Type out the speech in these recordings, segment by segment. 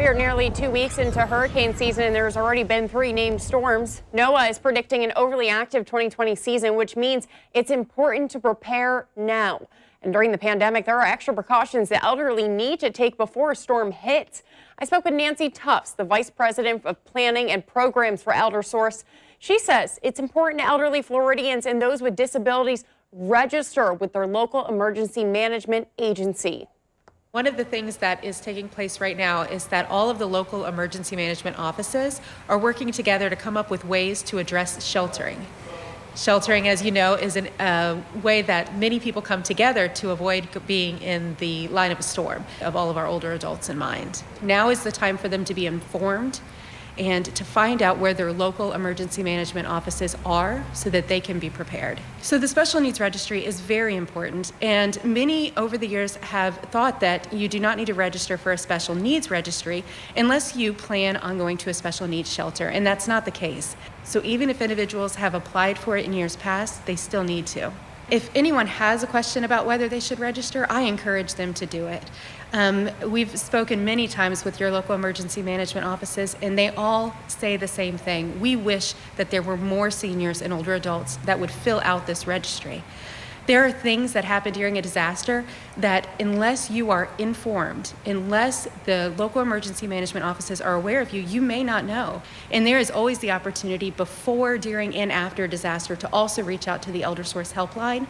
We are nearly 2 weeks into hurricane season, and there's already been 3 named storms. NOAA is predicting an overly active 2020 season, which means it's important to prepare now. And during the pandemic, there are extra precautions the elderly need to take before a storm hits. I spoke with Nancy Tufts, the Vice President of Planning and Programs for Eldersource. She says it's important elderly Floridians and those with disabilities register with their local emergency management agency. One of the things that is taking place right now is that all of the local emergency management offices are working together to come up with ways to address sheltering. Sheltering, as you know, is a way that many people come together to avoid being in the line of a storm, of all of our older adults in mind. Now is the time for them to be informed and to find out where their local emergency management offices are so that they can be prepared. So the special needs registry is very important, and many over the years have thought that you do not need to register for a special needs registry unless you plan on going to a special needs shelter, and that's not the case. So even if individuals have applied for it in years past, they still need to. If anyone has a question about whether they should register, I encourage them to do it. We've spoken many times with your local emergency management offices, and they all say the same thing. We wish that there were more seniors and older adults that would fill out this registry. There are things that happen during a disaster that unless you are informed, unless the local emergency management offices are aware of you, you may not know. And there is always the opportunity before, during, and after a disaster to also reach out to the Eldersource helpline.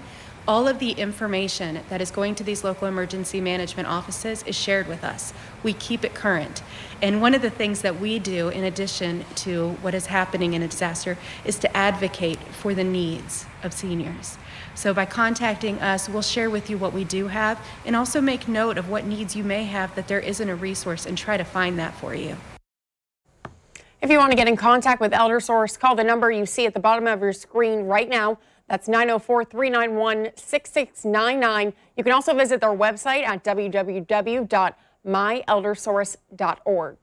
All of the information that is going to these local emergency management offices is shared with us. We keep it current. And one of the things that we do, in addition to what is happening in a disaster, is to advocate for the needs of seniors. So by contacting us, we'll share with you what we do have and also make note of what needs you may have that there isn't a resource and try to find that for you. If you want to get in contact with Eldersource, call the number you see at the bottom of your screen right now. That's 904-391-6699. You can also visit their website at www.myeldersource.org.